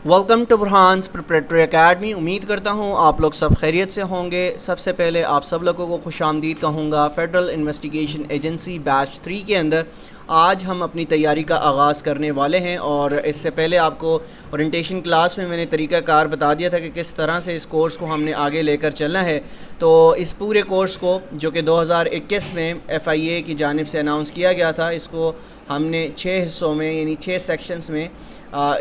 Welcome to Burhan's preparatory academy. उम्मीद करता हूँ आप लोग सब खैरियत से होंगे। सबसे पहले आप सब लोगों को खुशामदीद कहूँगा फेडरल इन्वेस्टिगेशन एजेंसी बैच 3 के अंदर। आज हम अपनी तैयारी का आगाज़ करने वाले हैं और इससे पहले आपको ओरिएंटेशन क्लास में मैंने तरीक़ाकार बता दिया था कि किस तरह से इस कोर्स को हमने आगे लेकर चलना है। तो इस पूरे कोर्स को जो कि 2021 में FIA की जानिब से अनाउंस किया गया था, इसको हमने 6 हिस्सों में यानी 6 सेक्शंस में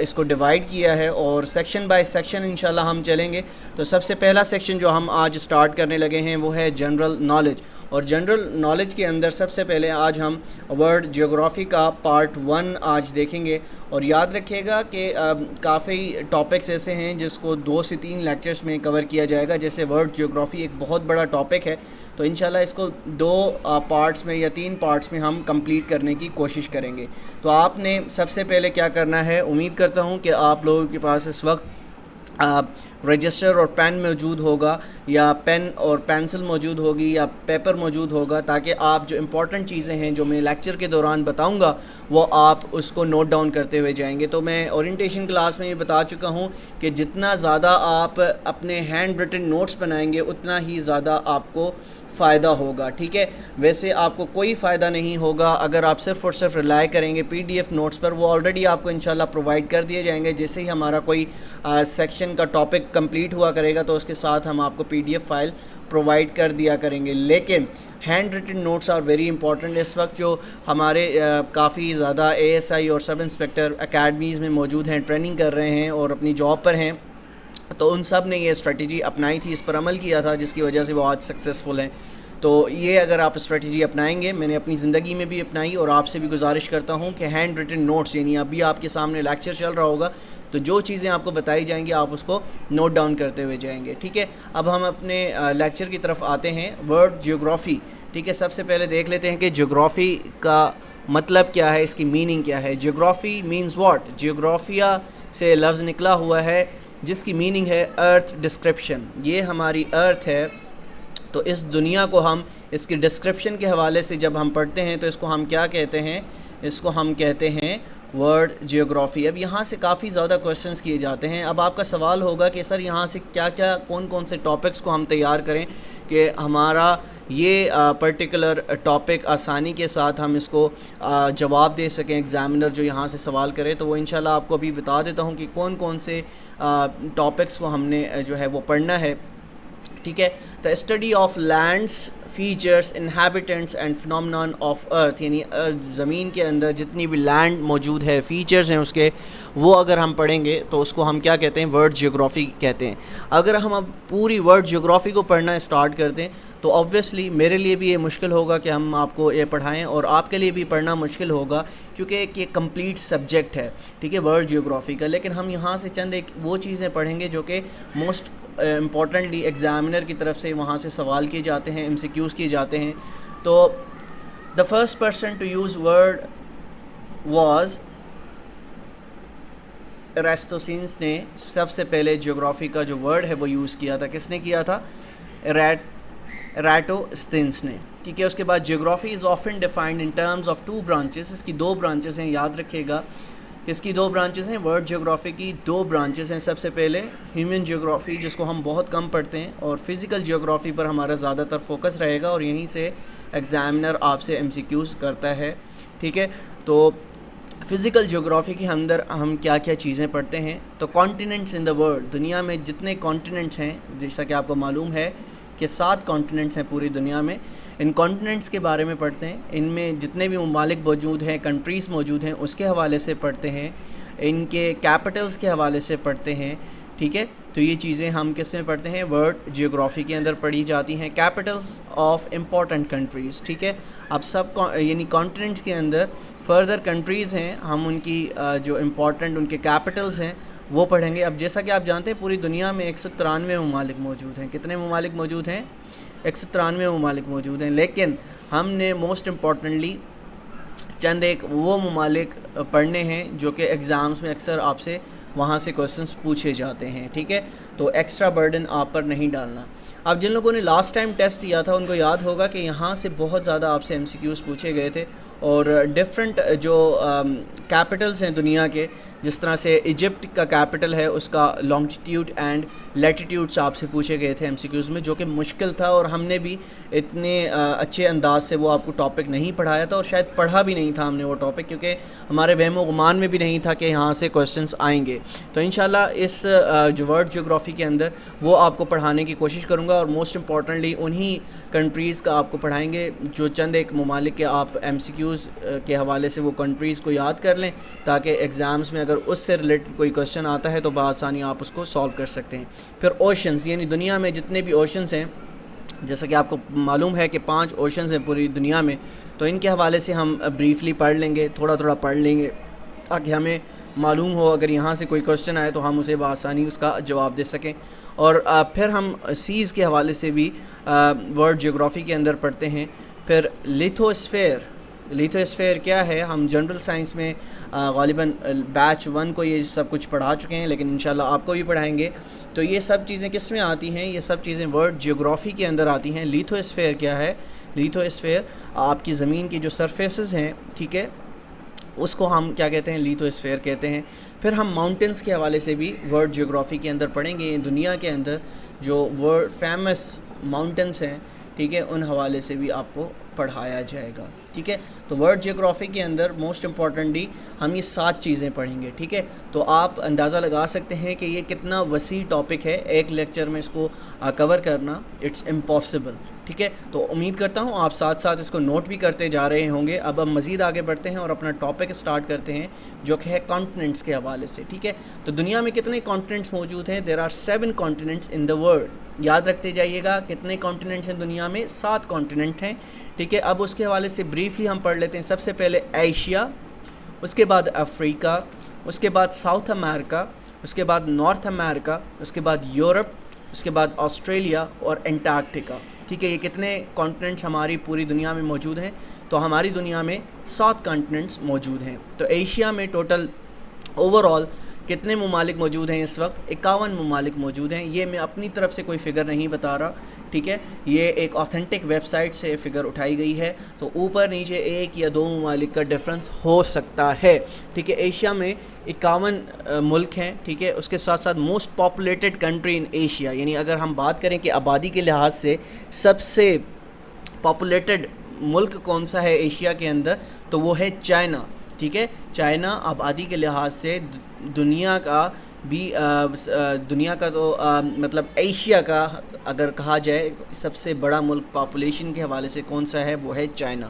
इसको डिवाइड किया है और सेक्शन बाय सेक्शन इंशाल्लाह हम चलेंगे। तो सबसे पहला सेक्शन जो हम आज स्टार्ट करने लगे हैं वो है जनरल नॉलेज। और जनरल नॉलेज के अंदर सबसे पहले आज हम वर्ल्ड ज्योग्राफी का पार्ट 1 आज देखेंगे। और याद रखिएगा कि काफ़ी टॉपिक्स ऐसे हैं जिसको 2 से 3 लेक्चर्स में कवर किया जाएगा। जैसे वर्ल्ड ज्योग्राफी एक बहुत बड़ा टॉपिक है, तो इंशाल्लाह इसको 2 पार्ट्स में या 3 पार्ट्स में हम कंप्लीट करने की कोशिश करेंगे। तो आपने सबसे पहले क्या करना है, उम्मीद करता हूँ कि आप लोगों के पास इस वक्त रजिस्टर और पेन मौजूद होगा या पेन और पेंसिल मौजूद होगी या पेपर मौजूद होगा, ताकि आप जो इम्पॉर्टेंट चीज़ें हैं जो मैं लेक्चर के दौरान बताऊंगा वो आप उसको नोट डाउन करते हुए जाएंगे। तो मैं ओरिएंटेशन क्लास में ये बता चुका हूँ कि जितना ज़्यादा आप अपने हैंड रिटन नोट्स बनाएंगे उतना ही ज़्यादा आपको फ़ायदा होगा। ठीक है, वैसे आपको कोई फ़ायदा नहीं होगा अगर आप सिर्फ़ और सिर्फ रिलाई करेंगे PDF नोट्स पर। वो ऑलरेडी आपको इंशाल्लाह प्रोवाइड कर दिए जाएंगे। जैसे ही हमारा कोई सेक्शन का टॉपिक कंप्लीट हुआ करेगा तो उसके साथ हम आपको PDF फ़ाइल प्रोवाइड कर दिया करेंगे। लेकिन handwritten notes are very important. इस वक्त जो हमारे काफ़ी ज़्यादा ASI और सब इंस्पेक्टर अकेडमीज़ में मौजूद हैं, ट्रेनिंग कर रहे हैं और अपनी जॉब पर हैं, तो उन सब ने ये स्ट्रेटजी अपनाई थी, इस पर अमल किया था, जिसकी वजह से वो आज सक्सेसफुल हैं। तो ये अगर आप स्ट्रेटजी अपनाएंगे, मैंने अपनी ज़िंदगी में भी अपनाई और आपसे भी गुजारिश करता हूँ कि हैंड रिटन नोट्स यानी अभी आपके सामने लेक्चर चल रहा होगा तो जो चीज़ें आपको बताई जाएंगी आप उसको नोट डाउन करते हुए जाएंगे। ठीक है, अब हम अपने लेक्चर की तरफ आते हैं। World geography. ठीक है, सबसे पहले देख लेते हैं कि ज्योग्राफी का मतलब क्या है, इसकी मीनिंग क्या है। Geography means what. ज्योग्राफिया से लफ्ज़ निकला हुआ है जिसकी मीनिंग है अर्थ डिस्क्रिप्शन। ये हमारी अर्थ है, तो इस दुनिया को हम इसकी डिस्क्रिप्शन के हवाले से जब हम पढ़ते हैं तो इसको हम क्या कहते हैं, इसको हम कहते हैं वर्ल्ड जियोग्राफी। अब यहाँ से काफ़ी ज़्यादा क्वेश्चंस किए जाते हैं। अब आपका सवाल होगा कि सर यहाँ से क्या क्या कौन कौन से टॉपिक्स को हम तैयार करें कि हमारा ये पर्टिकुलर टॉपिक आसानी के साथ हम इसको जवाब दे सकें। एग्ज़ामिनर जो यहाँ से सवाल करे तो वो इंशाल्लाह आपको अभी बता देता हूँ कि कौन कौन से टॉपिक्स को हमने जो है वो पढ़ना है। ठीक है, the study of lands features inhabitants and phenomenon of earth, यानी ज़मीन के अंदर जितनी भी लैंड मौजूद है, फीचर्स हैं उसके, वो अगर हम पढ़ेंगे तो उसको हम क्या कहते हैं, वर्ल्ड ज्योग्राफी कहते हैं। अगर हम अब पूरी वर्ल्ड ज्योग्राफी को पढ़ना स्टार्ट करते हैं तो ऑब्वियसली मेरे लिए भी ये मुश्किल होगा कि हम आपको ये पढ़ाएं और आपके लिए भी पढ़ना मुश्किल होगा, क्योंकि एक ये कंप्लीट सब्जेक्ट है। ठीक है, वर्ल्ड ज्योग्राफी का। लेकिन हम यहाँ से चंद एक वो चीज़ें पढ़ेंगे जो कि मोस्ट इम्पॉर्टेंटली एग्ज़ामिनर की तरफ से वहाँ से सवाल किए जाते हैं, MCQs किए जाते हैं। तो the first person to use word was Eratosthenes ने सबसे पहले ज्योग्राफी का जो वर्ड है वो यूज़ किया था। किसने किया था? एराटोस्थेनेस ने। ठीक है, उसके बाद geography is often defined in terms of 2 branches. इसकी 2 ब्रांचेस हैं, याद रखिएगा। इसकी 2 ब्रांचेस हैं, वर्ल्ड ज्योग्राफी की 2 ब्रांचेस हैं। सबसे पहले ह्यूमन ज्योग्राफी, जिसको हम बहुत कम पढ़ते हैं, और फिज़िकल ज्योग्राफी पर हमारा ज़्यादातर फोकस रहेगा और यहीं से एग्ज़ामिनर आपसे MCQs करता है। ठीक है, तो फ़िज़िकल ज्योग्राफी के अंदर हम क्या क्या चीज़ें पढ़ते हैं। तो कॉन्टिनेंट्स इन द वर्ल्ड, दुनिया में जितने कॉन्टिनेंट्स हैं, जैसा कि आपको मालूम है कि 7 कॉन्टिनेंट्स हैं पूरी दुनिया में। इन कॉन्टिनेंट्स के बारे में पढ़ते हैं, इनमें जितने भी ममालिक मौजूद हैं, कंट्रीज़ मौजूद हैं, उसके हवाले से पढ़ते हैं, इनके कैपिटल्स के हवाले से पढ़ते हैं। ठीक है, तो ये चीज़ें हम किस में पढ़ते हैं, वर्ल्ड जियोग्राफी के अंदर पढ़ी जाती हैं। Capitals of important countries. ठीक है, अब सब यानी कॉन्टिनेंट्स के अंदर फर्दर कंट्रीज़ हैं, हम उनकी जो इम्पॉर्टेंट उनके कैपिटल्स हैं वो पढ़ेंगे। अब जैसा कि आप जानते हैं पूरी दुनिया में 193 ममालिक मौजूद हैं। कितने ममालिक मौजूद हैं? 193 ममालिक मौजूद हैं। लेकिन हमने मोस्ट इम्पॉर्टेंटली चंद एक वो ममालिक पढ़ने हैं जो कि एग्ज़ाम्स में अक्सर आपसे वहाँ से क्वेश्चंस पूछे जाते हैं। ठीक है, तो एक्स्ट्रा बर्डन आप पर नहीं डालना। अब जिन लोगों ने लास्ट टाइम टेस्ट दिया था उनको याद होगा कि यहाँ से बहुत ज़्यादा आपसे MCQs पूछे गए थे और डिफरेंट जो कैपिटल्स हैं दुनिया के, جس طرح سے ایجپٹ کا کیپٹل ہے اس کا لانگٹیٹیوڈ اینڈ لیٹیٹیوڈس آپ سے پوچھے گئے تھے MCQs میں، جو کہ مشکل تھا اور ہم نے بھی اتنے اچھے انداز سے وہ آپ کو ٹاپک نہیں پڑھایا تھا، اور شاید پڑھا بھی نہیں تھا ہم نے وہ ٹاپک، کیونکہ ہمارے وہم و گمان میں بھی نہیں تھا کہ یہاں سے کویسچنس آئیں گے۔ تو انشاءاللہ اس جو ورلڈ جیوگرافی کے اندر وہ آپ کو پڑھانے کی کوشش کروں گا، اور موسٹ امپورٹنٹلی انہی کنٹریز کا آپ کو پڑھائیں گے جو چند ایک ممالک کے آپ MCQs کے حوالے سے وہ کنٹریز کو یاد کر لیں، تاکہ ایگزامس میں اگر اس سے ریلیٹڈ کوئی کویسچن آتا ہے تو بآسانی آپ اس کو سالو کر سکتے ہیں۔ پھر اوشنز، یعنی دنیا میں جتنے بھی اوشنز ہیں، جیسا کہ آپ کو معلوم ہے کہ 5 اوشنز ہیں پوری دنیا میں، تو ان کے حوالے سے ہم بریفلی پڑھ لیں گے، تھوڑا تھوڑا پڑھ لیں گے، تاکہ ہمیں معلوم ہو اگر یہاں سے کوئی کویسچن آئے تو ہم اسے بآسانی اس کا جواب دے سکیں۔ اور پھر ہم سیز کے حوالے سے بھی ورلڈ جیوگرافی کے اندر پڑھتے ہیں۔ پھر لیتھوسفیئر کیا ہے، ہم جنرل سائنس میں غالباً بیچ 1 کو یہ سب کچھ پڑھا چکے ہیں، لیکن انشاءاللہ آپ کو بھی پڑھائیں گے۔ تو یہ سب چیزیں کس میں آتی ہیں؟ یہ سب چیزیں ورلڈ جیوگرافی کے اندر آتی ہیں۔ لیتھوسفیئر کیا ہے؟ لیتھوسفیئر آپ کی زمین کی جو سرفیسز ہیں، ٹھیک ہے، اس کو ہم کیا کہتے ہیں؟ لیتھوسفیئر کہتے ہیں۔ پھر ہم ماؤنٹنس کے حوالے سے بھی ورلڈ جیوگرافی کے اندر پڑھیں گے، دنیا کے اندر جو ورلڈ فیمس ماؤنٹنس ہیں، ٹھیک ہے، ان حوالے سے بھی آپ کو پڑھایا جائے گا، ٹھیک ہے۔ تو ورلڈ جیوگرافی کے اندر موسٹ امپورٹنٹلی ہم یہ 7 چیزیں پڑھیں گے، ٹھیک ہے۔ تو آپ اندازہ لگا سکتے ہیں کہ یہ کتنا وسیع ٹاپک ہے، ایک لیکچر میں اس کو کور کرنا اٹس امپاسبل، ٹھیک ہے۔ تو امید کرتا ہوں آپ ساتھ ساتھ اس کو نوٹ بھی کرتے جا رہے ہوں گے۔ اب ہم مزید آگے بڑھتے ہیں اور اپنا ٹاپک اسٹارٹ کرتے ہیں، جو کہ ہے کانٹیننٹس کے حوالے سے، ٹھیک ہے۔ تو دنیا میں کتنے کانٹیننٹس موجود ہیں؟ There are 7 continents in the world. یاد رکھتے جائیے گا کتنے کانٹیننٹس ہیں دنیا میں؟ 7 کانٹیننٹ ہیں، ٹھیک ہے۔ اب اس کے حوالے سے بریفلی ہم پڑھ لیتے ہیں۔ سب سے پہلے ایشیا، اس کے بعد افریقہ، اس کے بعد ساؤتھ امریکہ، اس کے بعد نارتھ امریکہ، اس کے بعد یورپ، اس کے بعد آسٹریلیا اور انٹارکٹیکا، ٹھیک ہے۔ یہ کتنے کانٹیننٹس ہماری پوری دنیا میں موجود ہیں؟ تو ہماری دنیا میں 7 کانٹیننٹس موجود ہیں۔ تو ایشیا میں ٹوٹل اوور آل کتنے ممالک موجود ہیں اس وقت؟ 51 ممالک موجود ہیں۔ یہ میں اپنی طرف سے کوئی فگر نہیں بتا رہا، ٹھیک ہے، یہ ایک آتھینٹک ویب سائٹ سے فگر اٹھائی گئی ہے، تو اوپر نیچے 1 یا 2 ممالک کا ڈفرنس ہو سکتا ہے، ٹھیک ہے۔ ایشیا میں 51 ملک ہیں، ٹھیک ہے۔ اس کے ساتھ ساتھ most populated country in Asia, یعنی اگر ہم بات کریں کہ آبادی کے لحاظ سے سب سے پاپولیٹڈ ملک کون سا ہے ایشیا کے اندر، تو وہ ہے چائنا، ٹھیک ہے۔ چائنا آبادی کے لحاظ سے دنیا کا بھی دنیا کا تو مطلب ایشیا کا اگر کہا جائے سب سے بڑا ملک پاپولیشن کے حوالے سے کون سا ہے، وہ ہے چائنا،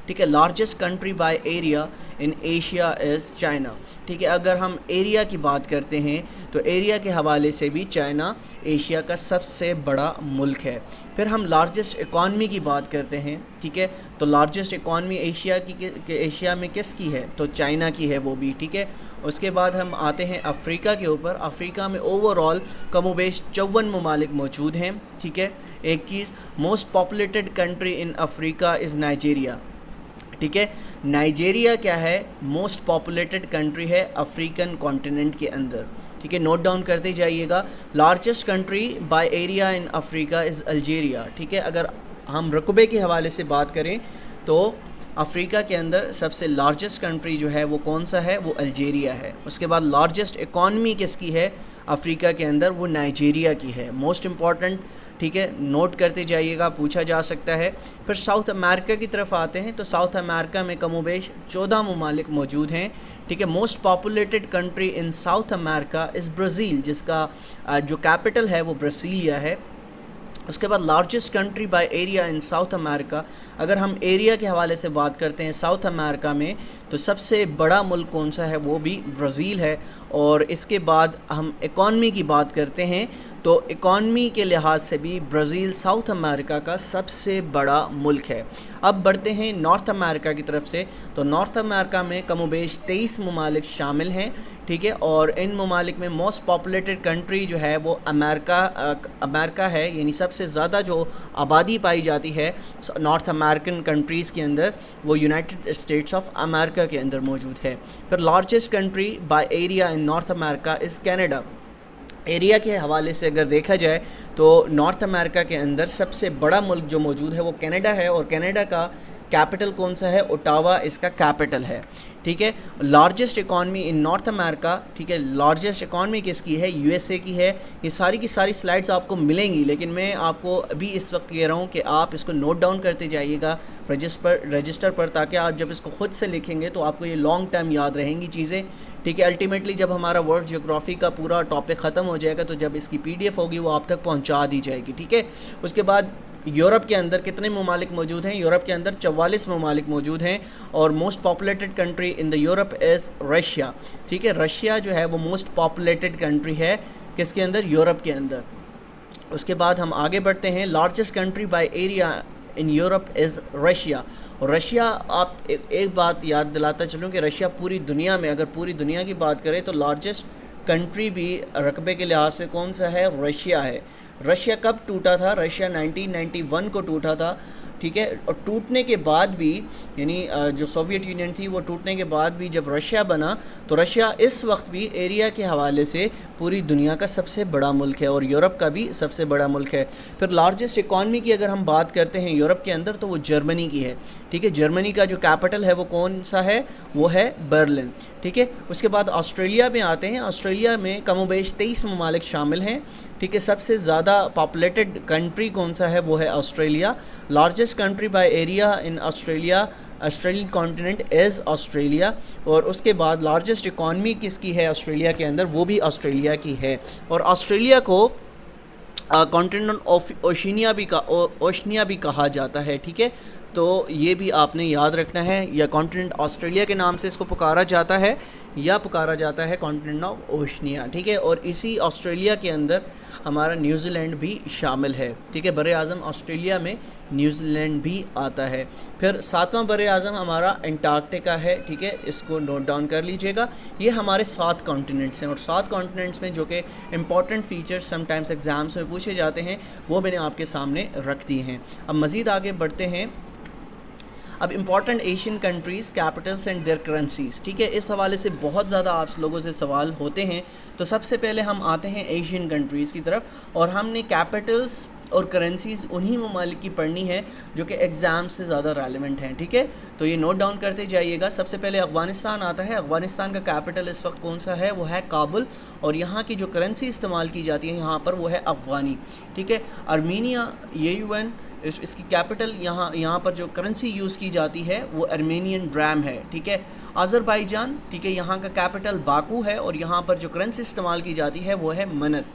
ٹھیک ہے۔ Largest country by area in Asia is China, ٹھیک ہے۔ اگر ہم ایریا کی بات کرتے ہیں تو ایریا کے حوالے سے بھی چائنا ایشیا کا سب سے بڑا ملک ہے۔ پھر ہم لارجسٹ اکانومی کی بات کرتے ہیں، ٹھیک ہے، تو لارجسٹ اکانومی ایشیا میں کس کی ہے؟ تو چائنا کی ہے وہ بھی، ٹھیک ہے۔ اس کے بعد ہم آتے ہیں افریقہ کے اوپر۔ افریقہ میں اوور آل کم و بیش 54 ممالک موجود ہیں، ٹھیک ہے۔ ایک چیز، most populated country in Africa is Nigeria, ٹھیک ہے۔ نائجیریا کیا ہے؟ موسٹ پاپولیٹڈ کنٹری ہے افریقن کانٹیننٹ کے اندر، ٹھیک ہے، نوٹ ڈاؤن کرتے جائیے گا۔ Largest country by area in Africa is Algeria, ٹھیک ہے۔ اگر ہم رقبے کے حوالے سے بات کریں تو افریقہ کے اندر سب سے لارجسٹ کنٹری جو ہے وہ کون سا ہے؟ وہ الجیریا ہے۔ اس کے بعد لارجسٹ اکانومی کس کی ہے افریقہ کے اندر؟ وہ نائجیریا کی ہے، موسٹ امپورٹنٹ، ٹھیک ہے، نوٹ کرتے جائیے گا، پوچھا جا سکتا ہے۔ پھر ساؤتھ امریکہ کی طرف آتے ہیں تو ساؤتھ امریکہ میں کم و بیش 14 ممالک موجود ہیں، ٹھیک ہے۔ موسٹ پاپولیٹڈ کنٹری ان ساؤتھ امریکہ از برازیل، جس کا جو کیپٹل ہے وہ برسیلیا ہے۔ اس کے بعد largest country by area in South America, اگر ہم ایریا کے حوالے سے بات کرتے ہیں ساؤتھ امریکہ میں تو سب سے بڑا ملک کون سا ہے؟ وہ بھی برازیل ہے۔ اور اس کے بعد ہم اکانومی کی بات کرتے ہیں تو اکانومی کے لحاظ سے بھی برازیل ساؤتھ امریکہ کا سب سے بڑا ملک ہے۔ اب بڑھتے ہیں نارتھ امریکہ کی طرف سے، تو نارتھ امریکہ میں کم و بیش 23 ممالک شامل ہیں، ٹھیک ہے۔ اور ان ممالک میں موسٹ پاپولیٹڈ کنٹری جو ہے وہ امریکہ ہے، یعنی سب سے زیادہ جو آبادی پائی جاتی ہے نارتھ امریکن کنٹریز کے اندر وہ یونائٹڈ اسٹیٹس آف امریکہ کے اندر موجود ہے۔ پھر largest country by area in north America is Canada. Area کے حوالے سے اگر دیکھا جائے تو نارتھ امریکہ کے اندر سب سے بڑا ملک جو موجود ہے وہ کینیڈا ہے، اور کینیڈا کا कैपिटल कौन सा है, ओटावा इसका कैपिटल है, ठीक है। लार्जेस्ट इकॉनमी इन नॉर्थ अमेरिका, ठीक है, लार्जेस्ट इकॉनमी किसकी है, यूएसए की है। ये सारी की सारी स्लाइड्स आपको मिलेंगी, लेकिन मैं आपको अभी इस वक्त कह रहा हूँ कि आप इसको नोट डाउन करते जाइएगा रजिस्टर पर, ताकि आप जब इसको खुद से लिखेंगे तो आपको ये लॉन्ग टर्म याद रहेंगी चीज़ें, ठीक है। अल्टीमेटली जब हमारा वर्ल्ड जियोग्राफी का पूरा टॉपिक ख़त्म हो जाएगा तो जब इसकी PDF होगी वो आप तक पहुँचा दी जाएगी, ठीक है। उसके बाद यूरोप के अंदर कितने ममालिक मौजूद हैं, यूरोप के अंदर 44 ममालिक मौजूद हैं, और most populated country in the Europe is Russia, ठीक है। रशिया जो है वो मोस्ट पॉपुलेटेड कंट्री है किसके अंदर, यूरोप के अंदर। उसके बाद हम आगे बढ़ते हैं, largest country by area in Europe is Russia. और रशिया, आप एक बात याद दिलाता चलूँ कि रशिया पूरी दुनिया में, अगर पूरी दुनिया की बात करें तो लार्जेस्ट कंट्री भी रकबे के लिहाज से कौन सा है, रशिया है। रशिया कब टूटा था, रशिया 1991 को टूटा था, ठीक है। और टूटने के बाद भी, यानी जो सोवियत यूनियन थी वो टूटने के बाद भी जब रशिया बना तो रशिया इस वक्त भी एरिया के हवाले से पूरी दुनिया का सबसे बड़ा मुल्क है और यूरोप का भी सबसे बड़ा मुल्क है। फिर लार्जेस्ट इकॉनमी की अगर हम बात करते हैं यूरोप के अंदर तो वो जर्मनी की है, ठीक है। जर्मनी का जो कैपिटल है वो कौन सा है, वो है बर्लिन, ठीक है। उसके बाद ऑस्ट्रेलिया में आते हैं, ऑस्ट्रेलिया में कमोबेश 23 ममालिक शामिल हैं, ठीक है। सबसे ज़्यादा पॉपुलेटेड कंट्री कौन सा है, वो है Australia. Largest country by area in Australia, Australian continent is Australia. और उसके बाद लार्जेस्ट इकॉनमी किसकी है ऑस्ट्रेलिया के अंदर, वो भी ऑस्ट्रेलिया की है। और ऑस्ट्रेलिया को कॉन्टिनेंट ऑफ ओशिनिया भी कहा जाता है, ठीक है। तो ये भी आपने याद रखना है, या कॉन्टिनेंट ऑस्ट्रेलिया के नाम से इसको पुकारा जाता है या पुकारा जाता है कॉन्टिनेंट ऑफ ओशिनिया, ठीक है। और इसी ऑस्ट्रेलिया के अंदर हमारा न्यूजीलैंड भी शामिल है, ठीक है। बर आज़म ऑस्ट्रेलिया में न्यूजीलैंड भी आता है। फिर 7वां बर आज़म हमारा अंटार्कटिका है, ठीक है। इसको नोट डाउन कर लीजिएगा। ये हमारे 7 कॉन्टिनेंट्स हैं, और 7 कॉन्टिनेंट्स में जो कि इंपॉर्टेंट फीचर्स समटाइम्स एग्ज़ाम्स में पूछे जाते हैं वो मैंने आपके सामने रख दिए हैं। अब मज़ीद आगे बढ़ते हैं। अब important Asian countries capitals and their currencies, ठीक है। इस हवाले से बहुत ज़्यादा आप लोगों से सवाल होते हैं, तो सबसे पहले हम आते हैं एशियन कंट्रीज़ की तरफ, और हमने कैपिटल्स और करेंसीज़ उन्हीं ममालिक की पढ़नी है जो कि एग्ज़ाम से ज़्यादा रेलेवेंट हैं, ठीक है। तो ये नोट डाउन करते जाइएगा। सबसे पहले अफ़गानिस्तान आता है। अफ़गानिस्तान का कैपिटल इस वक्त कौन सा है, वो है काबुल, और यहाँ की जो करेंसी इस्तेमाल की जाती है यहाँ पर वो है अफ़गानी, ठीक है। आर्मीनिया, AUN, इसकी कैपिटल यहाँ पर जो करेंसी यूज़ की जाती है वो अर्मेनियन ड्राम है, ठीक है। अज़रबैजान, ठीक है, यहाँ का कैपिटल बाकू है और यहाँ पर जो करेंसी इस्तेमाल की जाती है वो है मनत।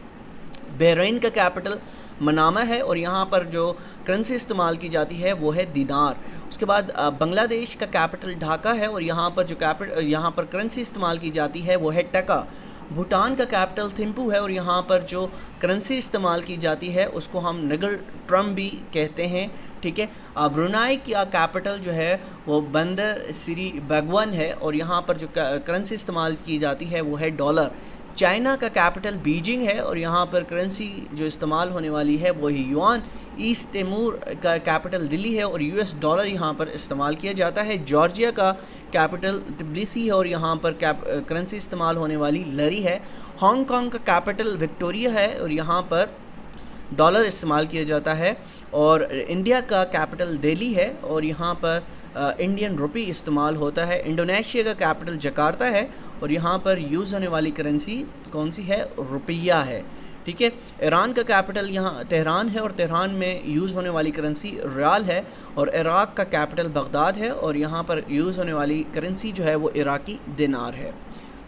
बहरीन का कैपिटल मनामा है और यहाँ पर जो करेंसी इस्तेमाल की जाती है वो है दीनार। उसके बाद बांग्लादेश का कैपिटल ढाका है और यहाँ पर करेंसी इस्तेमाल की जाती है वो है टका। भूटान का कैपिटल थिम्पू है और यहाँ पर जो करेंसी इस्तेमाल की जाती है उसको हम निगल ट्रम भी कहते हैं, ठीक है। ब्रुनाई का कैपिटल जो है वो बंदर सिरी बेगवन है और यहाँ पर जो करेंसी इस्तेमाल की जाती है वो है डॉलर। चाइना का कैपिटल बीजिंग है और यहाँ पर करेंसी जो इस्तेमाल होने वाली है वही युआन। ईस्ट तिमूर का कैपिटल दिल्ली है और US डॉलर यहाँ पर इस्तेमाल किया जाता है। जॉर्जिया का कैपिटल तिब्लिसी है और यहाँ पर करेंसी इस्तेमाल होने वाली लरी है। हांगकांग का कैपिटल विक्टोरिया है और यहाँ पर डॉलर इस्तेमाल किया जाता है। और इंडिया का कैपिटल दिल्ली है और यहाँ पर इंडियन रुपी इस्तेमाल होता है। इंडोनेशिया का कैपिटल जकार्ता है और यहाँ पर यूज़ होने वाली करेंसी कौन सी है, रुपया है, ठीक है। ईरान का कैपिटल यहाँ तेहरान है और तेहरान में यूज़ होने वाली करेंसी रियाल है। और इराक़ का कैपिटल बगदाद है और यहाँ पर यूज़ होने वाली करेंसी जो है वो इराकी दिनार है।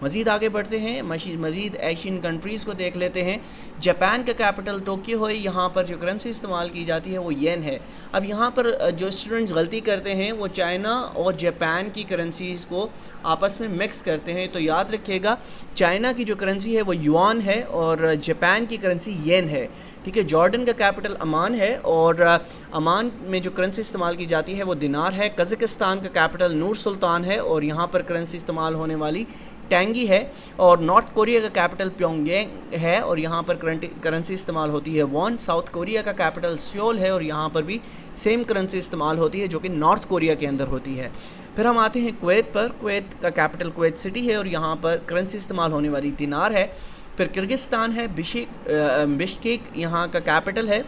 मज़ीद आगे बढ़ते हैं, मज़ीद एशियन कंट्रीज़ को देख लेते हैं। जापान का कैपिटल टोक्यो है, यहाँ पर जो करेंसी इस्तेमाल की जाती है वो येन है। अब यहाँ पर जो स्टूडेंट्स गलती करते हैं वो चाइना और जापान की करेंसीज़ को आपस में मिक्स करते हैं, तो याद रखिएगा चाइना की जो करेंसी है वो युआन है और जापान की करेंसी येन है, ठीक है। जॉर्डन का कैपिटल अमान है और अमान में जो करेंसी इस्तेमाल की जाती है वो दिनार है। कज़ाकिस्तान का कैपिटल नूर सुल्तान है और यहाँ पर करेंसी इस्तेमाल होने वाली टेंगी है। और नॉर्थ कोरिया का कैपिटल प्योंगयांग है और यहाँ पर करेंसी इस्तेमाल होती है वॉन। साउथ कोरिया का कैपिटल सियोल है और यहाँ पर भी सेम करेंसी इस्तेमाल होती है जो कि नॉर्थ कोरिया के अंदर होती है। फिर हम आते हैं कुवैत पर। कुवैत का कैपिटल कुवैत सिटी है और यहाँ पर करेंसी इस्तेमाल होने वाली दिनार है। फिर किर्गिस्तान है, बिश्केक यहाँ का कैपिटल है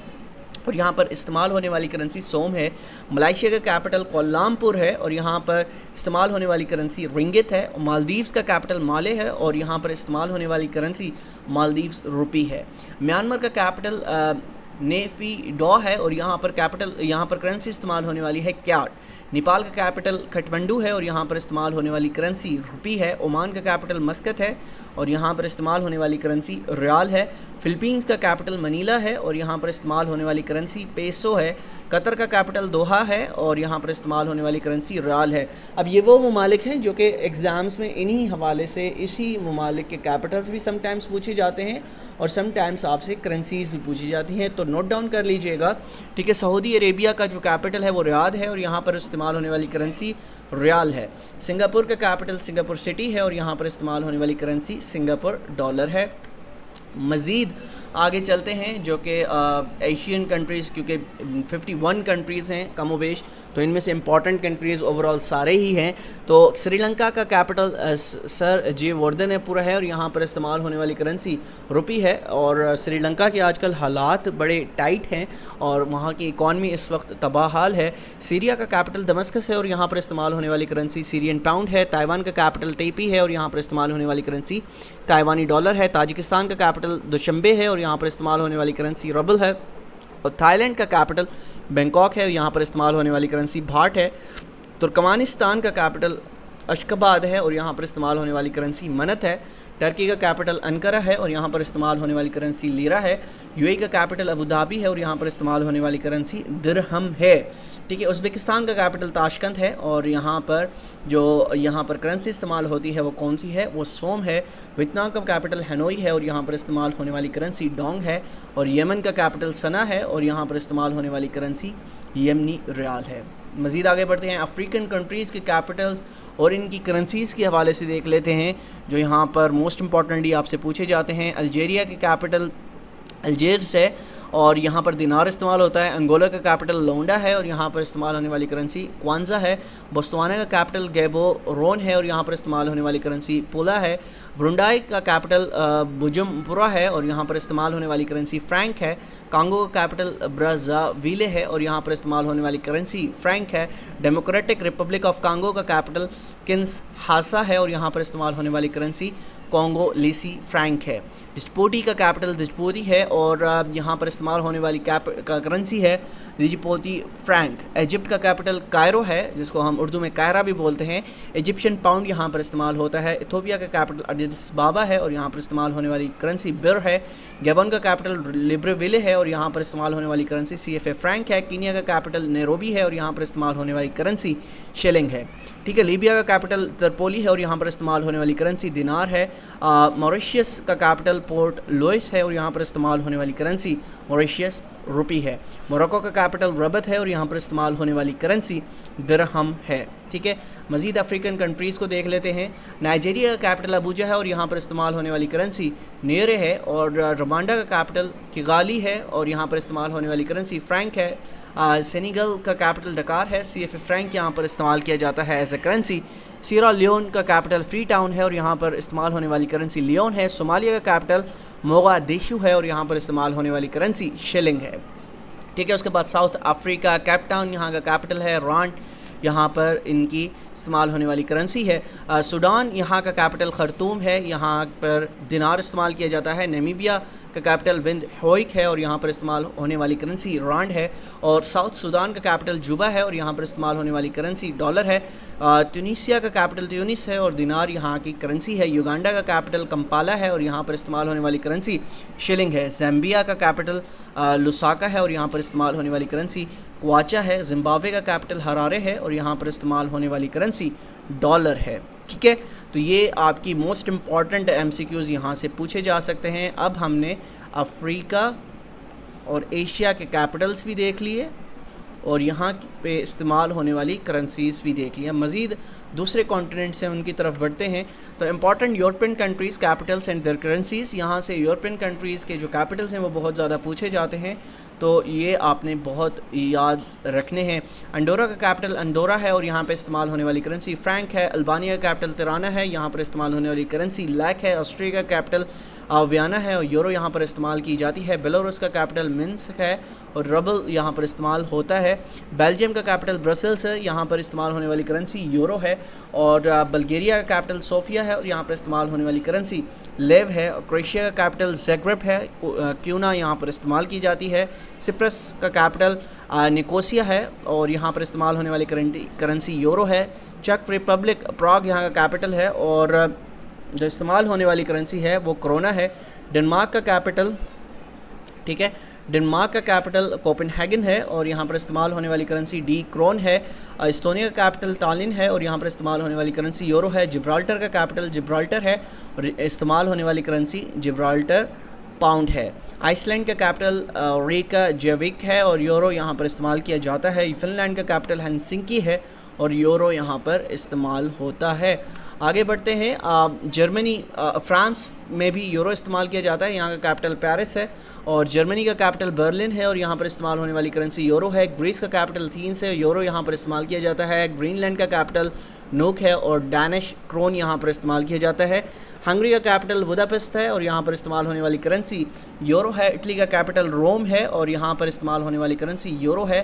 اور یہاں پر استعمال ہونے والی کرنسی سوم ہے. ملائیشیا کا کیپٹل کوالالمپور ہے اور یہاں پر استعمال ہونے والی کرنسی رنگت ہے. مالدیوز کا کیپٹل مالے ہے اور یہاں پر استعمال ہونے والی کرنسی مالدیوز روپی ہے. میانمار کا کیپٹل نیفی ڈو ہے اور یہاں پر کرنسی استعمال ہونے والی ہے کیاٹ. نیپال کا کیپٹل کھٹمنڈو ہے اور یہاں پر استعمال ہونے والی کرنسی روپی ہے. عمان کا کیپٹل مسکت ہے اور یہاں پر استعمال ہونے والی کرنسی ریال ہے. فلپینز کا کیپٹل منیلا ہے اور یہاں پر استعمال ہونے والی کرنسی پیسو ہے. قطر کا کیپٹل دوحہ ہے اور یہاں پر استعمال ہونے والی کرنسی ریال ہے. اب یہ وہ ممالک ہیں جو کہ ایگزامز میں انہی حوالے سے اسی ممالک کے کیپٹلز بھی سم ٹائمز پوچھے جاتے ہیں اور سم ٹائمز آپ سے کرنسیز بھی پوچھی جاتی ہیں, تو نوٹ ڈاؤن کر لیجئے گا. ٹھیک ہے, سعودی عربیہ کا جو کیپٹل ہے وہ ریاض ہے اور یہاں پر استعمال ہونے والی کرنسی ریال ہے. سنگاپور کا کیپٹل سنگاپور سٹی ہے اور یہاں پر استعمال ہونے والی کرنسی سنگاپور ڈالر ہے. مزید آگے چلتے ہیں جو کہ ایشین کنٹریز, کیونکہ 51 کنٹریز ہیں کم و بیش, تو ان میں سے امپورٹنٹ کنٹریز اوورال سارے ہی ہیں. تو سری لنکا کا کیپٹل سر جے وردن پورا ہے اور یہاں پر استعمال ہونے والی کرنسی روپی ہے. اور سری لنکا کے آج کل حالات بڑے ٹائٹ ہیں اور وہاں کی اکانومی اس وقت تباہ حال ہے. سیریا کا کیپٹل دمسکس ہے اور یہاں پر استعمال ہونے والی کرنسی سیرین پاؤنڈ ہے. تائیوان کا کیپٹل ٹیپی ہے اور یہاں پر استعمال ہونے والی کرنسی تائیوانی ڈالر ہے. تاجکستان کا کیپٹل دوشنبے ہے اور یہاں پر استعمال ہونے والی کرنسی ربل ہے. اور تھائی لینڈ کا کیپٹل بینکاک ہے اور یہاں پر استعمال ہونے والی کرنسی بھاٹ ہے. ترکمانستان کا کیپٹل اشکباد ہے اور یہاں پر استعمال ہونے والی کرنسی منت ہے. ٹرکی کا کیپٹل انقرہ ہے اور یہاں پر استعمال ہونے والی کرنسی لیرہ ہے. یو اے کا کیپٹل ابوظہبی ہے اور یہاں پر استعمال ہونے والی کرنسی درہم ہے. ٹھیک ہے, ازبکستان کا کیپٹل تاشکند ہے اور یہاں پر کرنسی استعمال ہوتی ہے وہ کون سی ہے, وہ سوم ہے. ویتنام کا کیپٹل ہنوئی ہے اور یہاں پر استعمال ہونے والی کرنسی ڈونگ ہے. اور یمن کا کیپٹل سنا ہے اور یہاں پر استعمال ہونے والی کرنسی یمنی ریال ہے. مزید آگے بڑھتے ہیں, افریقن کنٹریز کے کیپٹلز اور ان کی کرنسیز کے حوالے سے دیکھ لیتے ہیں جو یہاں پر موسٹ امپورٹنٹلی آپ سے پوچھے جاتے ہیں. الجیریا کے کیپٹل الجیرس ہے اور یہاں پر دینار استعمال ہوتا ہے. انگولا کا کیپٹل لونڈا ہے اور یہاں پر استعمال ہونے والی کرنسی کوانزا ہے. بوتسوانا کا کیپٹل گیبو رون ہے اور یہاں پر استعمال ہونے والی کرنسی پولا ہے. برونڈائی کا کیپٹل بجمپورا ہے اور یہاں پر استعمال ہونے والی کرنسی فرینک ہے. کانگو کا کیپٹل برازاویلے ہے اور یہاں پر استعمال ہونے والی کرنسی فرینک ہے. ڈیموکریٹک ریپبلک آف کانگو کا کیپٹل کنس ہاسا ہے اور یہاں پر استعمال ہونے والی کرنسی کانگو لیسی فرینک ہے. ڈجبوتی کا کیپٹل ڈجبوتی ہے اور یہاں پر استعمال ہونے والی کرنسی ہے ڈجبوتی فرینک. ایجپٹ کا کیپٹل کائرو ہے جس کو ہم اردو میں کائرہ بھی بولتے ہیں. ایجپشین پاؤنڈ یہاں پر استعمال ہوتا ہے. ایتھوپیا کا کیپٹل اڈیس بابا ہے اور یہاں پر استعمال ہونے والی کرنسی بر ہے. گیبون کا کیپٹل لیبریویلے ہے اور یہاں پر استعمال ہونے والی currency C F A franc ہے. کینیا کا کیپٹل نیروبی ہے اور یہاں پر استعمال ہونے والی کرنسی شیلنگ ہے. ٹھیک ہے, لیبیا کا کیپٹل ترپولی ہے اور یہاں پر استعمال ہونے والی کرنسی دینار ہے. موریشیس کا کیپٹل پورٹ لوئس ہے اور یہاں پر استعمال ہونے والی کرنسی موریشیس روپی ہے. موروکو کا کیپٹل ربط ہے اور یہاں پر استعمال ہونے والی کرنسی درہم ہے. ٹھیک ہے, مزید افریقن کنٹریز کو دیکھ لیتے ہیں. نائجیریا کا کیپٹل ابوجا ہے اور یہاں پر استعمال ہونے والی کرنسی نیرے ہے. اور روانڈا کا کیپٹل کیگالی ہے اور یہاں پر استعمال ہونے والی کرنسی فرینک ہے. سینیگل کا کیپٹل ڈکار ہے. سی ایف اے فرینک یہاں پر استعمال کیا جاتا ہے as a currency. Sierra Leone کا کیپٹل فری ٹاؤن ہے اور یہاں پر استعمال ہونے والی کرنسی لیون ہے. صومالیہ کا کیپٹل موغادیشو ہے اور یہاں پر استعمال ہونے والی کرنسی شلنگ ہے. ٹھیک ہے, اس کے بعد ساؤتھ افریقہ کیپ ٹاؤن یہاں کا کیپٹل ہے رانڈ, یہاں پر ان کی استعمال ہونے والی کرنسی ہے. سوڈان یہاں کا کیپٹل خرطوم ہے, یہاں پر دینار استعمال کیا جاتا ہے. نیمیبیا کا کیپٹل وند ہوئک ہے اور یہاں پر استعمال ہونے والی کرنسی رانڈ ہے. اور ساؤتھ سودان کا کیپٹل جوبا ہے اور یہاں پر استعمال ہونے والی کرنسی ڈالر ہے. ٹیونیسیا کا کیپٹل تیونس ہے اور دینار یہاں کی کرنسی ہے. یوگانڈا کا کیپٹل کمپالا ہے اور یہاں پر استعمال ہونے والی کرنسی شلنگ ہے. زامبیا کا کیپٹل لوساکا ہے اور یہاں پر استعمال ہونے والی کرنسی کواچا ہے. زمبابوے کا کیپٹل ہرارے ہے اور یہاں پر استعمال ہونے والی کرنسی ڈالر ہے. ٹھیک ہے, تو یہ آپ کی most important M C Qs یہاں سے پوچھے جا سکتے ہیں. اب ہم نے افریقہ اور ایشیا کے کیپٹلز بھی دیکھ لیے اور یہاں پہ استعمال ہونے والی کرنسیز بھی دیکھ لیا. مزید دوسرے کانٹیننٹ سے ان کی طرف بڑھتے ہیں. تو important European countries capitals and their currencies, یہاں سے یورپین کنٹریز کے جو کیپٹلز ہیں وہ بہت زیادہ پوچھے جاتے ہیں, تو یہ آپ نے بہت یاد رکھنے ہیں. انڈورا کا کیپٹل اندورا ہے اور یہاں پہ استعمال ہونے والی کرنسی فرینک ہے. البانیہ کا کیپٹل ترانا ہے, یہاں پر استعمال ہونے والی کرنسی لیک ہے. آسٹریا کا کیپٹل वियना है और यूरो यहाँ पर इस्तेमाल की जाती है। बेलारूस का कैपिटल मिन्स्क है और रबल यहाँ पर इस्तेमाल होता है। बेल्जियम का कैपिटल ब्रसेल्स है, यहाँ पर इस्तेमाल होने वाली करेंसी यूरो है। और बल्गेरिया का कैपिटल सोफिया है और यहाँ पर इस्तेमाल होने वाली करेंसी लेव है। और क्रोएशिया का कैपिटल ज़ैग्रेब है, क्यूना यहाँ पर इस्तेमाल की जाती है। सिप्रस का कैपिटल निकोसिया है और यहाँ पर इस्तेमाल होने वाली करेंसी यूरो है। चेक रिपब्लिक प्राग यहाँ का कैपिटल है और जो इस्तेमाल होने वाली करेंसी है वो क्रोना है। डेनमार्क का कैपिटल, ठीक है, डेनमार्क का कैपिटल कोपेनहेगन है और यहाँ पर इस्तेमाल होने वाली करेंसी डी क्रोन है। एस्टोनिया का कैपिटल टालिन है और यहाँ पर इस्तेमाल होने वाली करेंसी यूरो है। जिब्राल्टर का कैपिटल जिब्राल्टर है और इस्तेमाल होने वाली करेंसी जिब्राल्टर पाउंड है। आइसलैंड का कैपिटल रेकयाविक है और यूरो यहाँ पर इस्तेमाल किया जाता है। फिनलैंड का कैपिटल हेलसिंकी है और यूरो यहाँ पर इस्तेमाल होता है। आगे बढ़ते हैं। जर्मनी, फ्रांस में भी यूरो इस्तेमाल किया जाता है, यहाँ का कैपिटल पेरिस है। और जर्मनी का कैपिटल बर्लिन है और यहाँ पर इस्तेमाल होने वाली करेंसी यूरो है। ग्रीस का कैपिटल एथेंस है, यूरो यहाँ पर इस्तेमाल किया जाता है। ग्रीनलैंड का कैपिटल नूक है और डैनिश क्रोन यहाँ पर इस्तेमाल किया जाता है। हंगरी का कैपिटल बुदापेस्ट है और यहाँ पर इस्तेमाल होने वाली करेंसी यूरो है। इटली का कैपिटल रोम है और यहाँ पर इस्तेमाल होने वाली करेंसी यूरो है।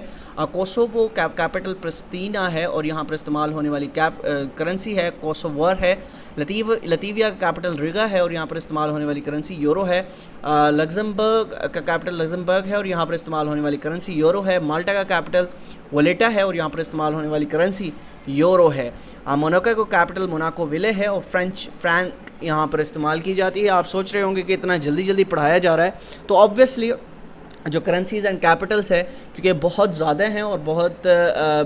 कोसोवो कैपिटल प्रिस्तीना है और यहाँ पर इस्तेमाल होने वाली करेंसी है कोसोवर है। लतीविया का कैपिटल रिगा है और यहाँ पर इस्तेमाल होने वाली करेंसी यूरो है। लग्जमबर्ग का कैपिटल लग्जमबर्ग है और यहाँ पर इस्तेमाल होने वाली करेंसी यूरो है। माल्टा का कैपिटल वलेटा है और यहाँ पर इस्तेमाल होने वाली करेंसी यूरो है। मोनाको का कैपिटल मोनाको विले है और फ्रेंच फ्रैंक यहाँ पर इस्तेमाल की जाती है। आप सोच रहे होंगे कि इतना जल्दी जल्दी पढ़ाया जा रहा है, तो ऑब्वियसली जो करेंसीज़ एंड कैपिटल्स है क्योंकि बहुत ज़्यादा हैं और बहुत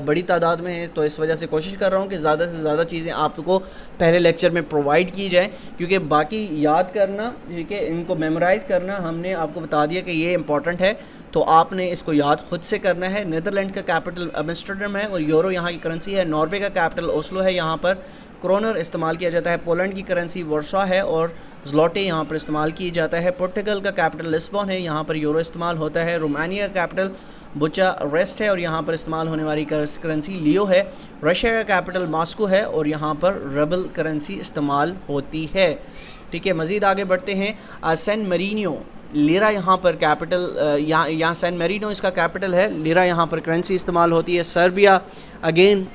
बड़ी तादाद में हैं, तो इस वजह से कोशिश कर रहा हूँ कि ज़्यादा से ज़्यादा चीज़ें आपको पहले लेक्चर में प्रोवाइड की जाए, क्योंकि बाकी याद करना, ठीक है, इनको मेमोराइज़ करना हमने आपको बता दिया कि ये इंपॉर्टेंट है, तो आपने इसको याद खुद से करना है। नीदरलैंड का कैपिटल एम्स्टर्डम है और यूरो यहाँ की करेंसी है। नॉर्वे का कैपिटल ओस्लो है, यहाँ पर क्रोनर इस्तेमाल किया जाता है। पोलैंड की करेंसी वर्सा है और ज़्लोटे यहाँ पर इस्तेमाल किया जाता है। पुर्तगाल का कैपिटल लिस्बन है, यहाँ पर यूरो इस्तेमाल होता है। रोमानिया का कैपिटल बुचारेस्ट है और यहाँ पर इस्तेमाल होने वाली करेंसी लियो है। रशिया का कैपिटल मॉस्को है और यहाँ पर रबल करेंसी इस्तेमाल होती है। ठीक है, मज़ीद आगे बढ़ते हैं। सैन मेरिनो लिरा यहाँ पर कैपिटल, यहाँ सैन मेरिनो इसका कैपिटल है। लिरा यहाँ पर करेंसी इस्तेमाल होती है। सर्बिया अगेन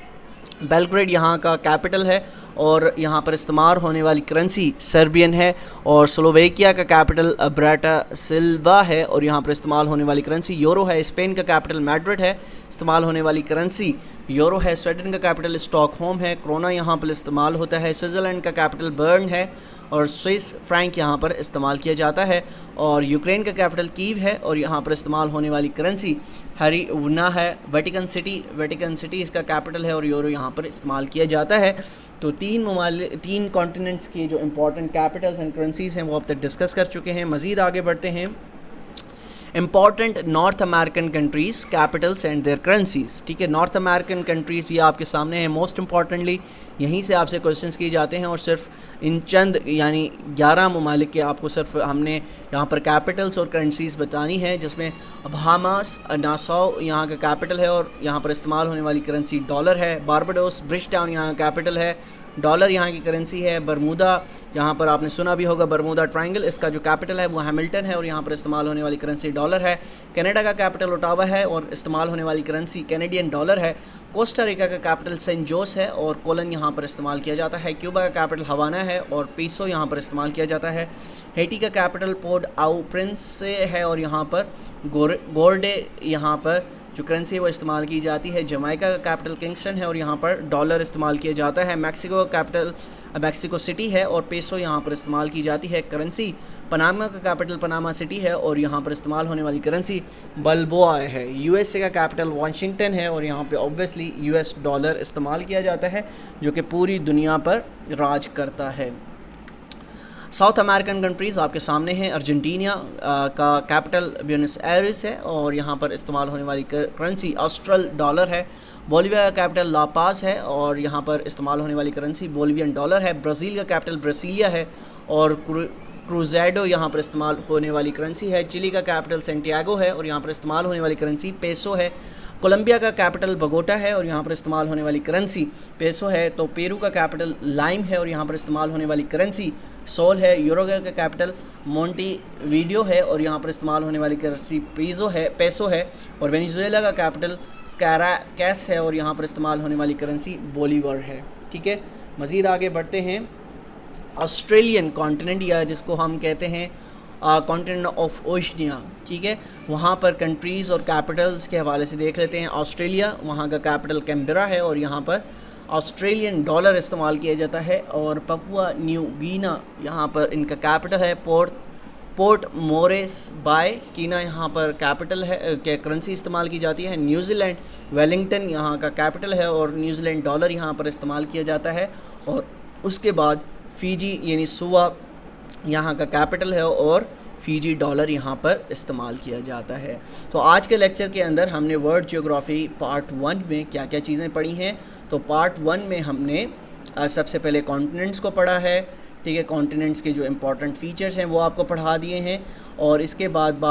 बेलग्रेड यहाँ का कैपिटल है और यहाँ पर इस्तेमाल होने वाली करेंसी सर्बियन है। और स्लोवेकिया का कैपिटल ब्राटिस्लावा है और यहाँ पर इस्तेमाल होने वाली करेंसी यूरो है। स्पेन का कैपिटल मैड्रिड है, इस्तेमाल होने वाली करेंसी यूरो है। स्वीडन का कैपिटल स्टॉकहोम है, क्रोना यहाँ पर इस्तेमाल होता है। स्विट्ज़रलैंड का कैपिटल बर्न है और स्विस फ्रैंक यहाँ पर इस्तेमाल किया जाता है। और यूक्रेन का कैपिटल कीव है और यहाँ पर इस्तेमाल होने वाली करेंसी हरिवना है। वेटिकन सिटी इसका कैपिटल है और यूरो यहाँ पर इस्तेमाल किया जाता है। तो तीन कॉन्टिनेंट्स की जो इंपॉर्टेंट कैपिटल्स एंड करेंसीज़ हैं वो अब तक डिस्कस कर चुके हैं। मज़ीद आगे बढ़ते हैं। Important North American countries capitals and their currencies. ठीक है, नॉर्थ अमेरिकन कंट्रीज़ ये आपके सामने है। मोस्ट इंपॉर्टेंटली यहीं से आपसे क्वेश्चंस किए जाते हैं और सिर्फ इन चंद यानी 11 ममालिक के आपको सिर्फ हमने यहाँ पर कैपिटल्स और करेंसीज़ बतानी है, जिसमें बहामास नासाउ यहाँ का कैपिटल है और यहाँ पर इस्तेमाल होने वाली करेंसी डॉलर है। बारबाडोस ब्रिजटाउन यहाँ का कैपिटल है, डॉलर यहाँ की करेंसी है। बरमूदा, यहाँ पर आपने सुना भी होगा बरमूदा ट्रायंगल, इसका जो कैपिटल है वो हैमिल्टन है और यहाँ पर इस्तेमाल होने वाली करेंसी डॉलर है। कनाडा का कैपिटल ओटावा है और इस्तेमाल होने वाली करेंसी कैनेडियन डॉलर है। कोस्टा रिका का कैपिटल सेंट जोस है और कोलन यहाँ पर इस्तेमाल किया जाता है। क्यूबा का कैपिटल हवाना है और पीसो यहाँ पर इस्तेमाल किया जाता है। हेटी का कैपिटल पोर्ट आउ प्रिंस है और यहाँ पर गोर्डे यहाँ पर जो करेंसी है वो इस्तेमाल की जाती है। जमाइका का कैपिटल किंगस्टन है और यहाँ पर डॉलर इस्तेमाल किया जाता है। मैक्सिको का कैपिटल मैक्सिको सिटी है और पेसो यहाँ पर इस्तेमाल की जाती है करेंसी। पनामा का कैपिटल पनामा सिटी है और यहाँ पर इस्तेमाल होने वाली करेंसी बल्बोआ है। यूएसए का कैपिटल वाशिंगटन है और यहाँ पे ऑब्वियसली यूएस डॉलर इस्तेमाल किया जाता है जो कि पूरी दुनिया पर राज करता है। साउथ अमेरिकन कंट्रीज़ आपके सामने हैं। अर्जेंटीना का कैपिटल ब्यूनस एयर्स है और यहाँ पर इस्तेमाल होने वाली करेंसी ऑस्ट्रल डॉलर है। बोलिविया का कैपिटल लापास है और यहाँ पर इस्तेमाल होने वाली करेंसी बोलिवियन डॉलर है। ब्राज़ील का कैपिटल ब्रासिलिया है और क्रूज़ेडो यहाँ पर इस्तेमाल होने वाली करेंसी है। चिली का कैपिटल सेंटियागो है और यहाँ पर इस्तेमाल होने वाली करेंसी पेसो है। कोलंबिया का कैपिटल बगोटा है और यहाँ पर इस्तेमाल होने वाली करेंसी पेसो है। तो पेरू का कैपिटल लाइम है और यहाँ पर इस्तेमाल होने वाली करेंसी سول ہے، یوروگوے کا کیپٹل مونٹی ویڈیو ہے اور یہاں پر استعمال ہونے والی کرنسی پیسو ہے، اور وینیزویلا کا کیپٹل کیراکس ہے اور یہاں پر استعمال ہونے والی کرنسی بولیور ہے. ٹھیک ہے، مزید آگے بڑھتے ہیں. آسٹریلین کانٹیننٹ یا جس کو ہم کہتے ہیں کانٹیننٹ آف اوشنیا، ٹھیک ہے، وہاں پر کنٹریز اور کیپٹلز کے حوالے سے دیکھ لیتے ہیں. آسٹریلیا، وہاں کا کیپٹل کیمبرا ہے اور یہاں پر آسٹریلین ڈالر استعمال کیا جاتا ہے. اور پپوا نیو گینا، یہاں پر ان کا کیپٹل ہے پورٹ موریس بائی کینا، یہاں پر کیپٹل ہے کہ کرنسی استعمال کی جاتی ہے. نیوزی لینڈ ویلنگٹن یہاں کا کیپٹل ہے اور نیوزی لینڈ ڈالر یہاں پر استعمال کیا جاتا ہے. اور اس کے بعد فیجی یعنی سوا یہاں کا کیپٹل ہے اور فیجی ڈالر یہاں پر استعمال کیا جاتا ہے. تو آج کے لیکچر کے اندر ہم نے ورلڈ جیوگرافی پارٹ 1 میں کیا کیا چیزیں پڑھی ہیں. تو پارٹ 1 میں ہم نے سب سے پہلے کانٹیننٹس کو پڑھا ہے. ٹھیک ہے، کانٹیننٹس کے جو امپورٹنٹ فیچرز ہیں وہ آپ کو پڑھا دیے ہیں. اور اس کے بعد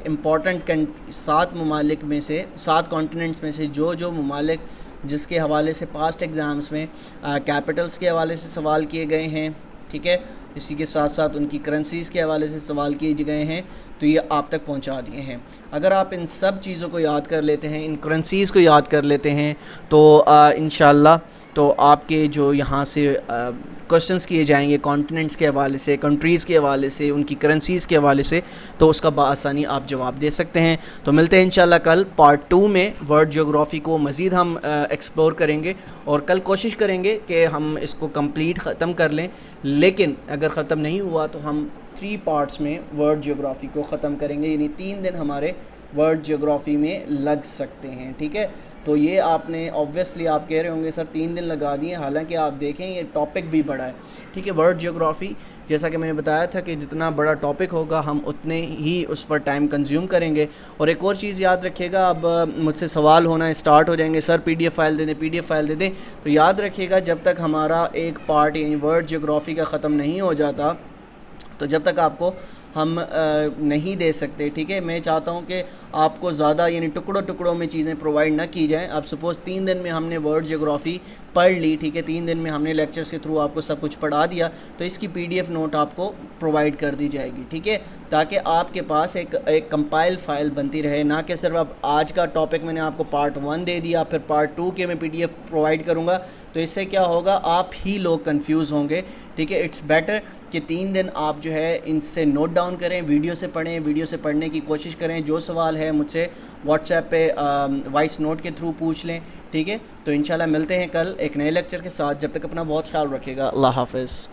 امپورٹنٹ 7 ممالک میں سے 7 کانٹیننٹس میں سے جو ممالک جس کے حوالے سے پاسٹ ایگزامز میں کیپٹلز کے حوالے سے سوال کیے گئے ہیں. ٹھیک ہے، اسی کے ساتھ ساتھ ان کی کرنسیز کے حوالے سے سوال کیے گئے ہیں، تو یہ آپ تک پہنچا دیے ہیں. اگر آپ ان سب چیزوں کو یاد کر لیتے ہیں، ان کرنسیز کو یاد کر لیتے ہیں، تو انشاءاللہ تو آپ کے جو یہاں سے کوشچنس کیے جائیں گے کانٹیننٹس کے حوالے سے، کنٹریز کے حوالے سے، ان کی کرنسیز کے حوالے سے، تو اس کا بآسانی آپ جواب دے سکتے ہیں. تو ملتے ہیں انشاءاللہ کل پارٹ 2 میں. ورلڈ جیوگرافی کو مزید ہم ایکسپلور کریں گے اور کل کوشش کریں گے کہ ہم اس کو کمپلیٹ ختم کر لیں. لیکن اگر ختم نہیں ہوا تو ہم 3 پارٹس میں ورلڈ جیوگرافی کو ختم کریں گے، یعنی 3 دن ہمارے ورلڈ جیوگرافی میں لگ سکتے ہیں. ٹھیک ہے، تو یہ آپ نے آبویسلی آپ کہہ رہے ہوں گے سر 3 دن لگا دیے، حالانکہ آپ دیکھیں یہ ٹاپک بھی بڑا ہے. ٹھیک ہے، ورلڈ جیوگرافی جیسا کہ میں نے بتایا تھا کہ جتنا بڑا ٹاپک ہوگا ہم اتنے ہی اس پر ٹائم کنزیوم کریں گے. اور ایک اور چیز یاد رکھیے گا، اب مجھ سے سوال ہونا اسٹارٹ ہو جائیں گے، سر پی ڈی ایف فائل دے دیں، پی ڈی ایف فائل دے دیں. تو یاد رکھیے گا جب تک ہمارا ایک پارٹ یعنی ورلڈ جیوگرافی کا ختم نہیں ہو جاتا، تو جب تک آپ کو ہم نہیں دے سکتے. ٹھیک ہے، میں چاہتا ہوں کہ آپ کو زیادہ یعنی ٹکڑوں میں چیزیں پرووائڈ نہ کی جائیں. اب سپوز 3 دن میں ہم نے ورلڈ جیوگرافی پڑھ لی، ٹھیک ہے، 3 دن میں ہم نے لیکچرز کے تھرو آپ کو سب کچھ پڑھا دیا، تو اس کی پی ڈی ایف نوٹ آپ کو پرووائڈ کر دی جائے گی. ٹھیک ہے، تاکہ آپ کے پاس ایک کمپائل فائل بنتی رہے، نہ کہ صرف اب آج کا ٹاپک میں نے آپ کو پارٹ 1 دے دیا، پھر پارٹ 2 کے میں پی ڈی ایف پرووائڈ کروں گا، تو اس سے کیا ہوگا، آپ ہی لوگ کنفیوز ہوں گے. ٹھیک ہے، اٹس بیٹر کہ 3 دن آپ جو ہے ان سے نوٹ ڈاؤن کریں، ویڈیو سے پڑھیں، ویڈیو سے پڑھنے کی کوشش کریں. جو سوال ہے مجھ سے واٹس ایپ پہ وائس نوٹ کے تھرو پوچھ لیں. ٹھیک ہے، تو انشاءاللہ ملتے ہیں کل ایک نئے لیکچر کے ساتھ. جب تک اپنا بہت خیال رکھیے گا. اللہ حافظ.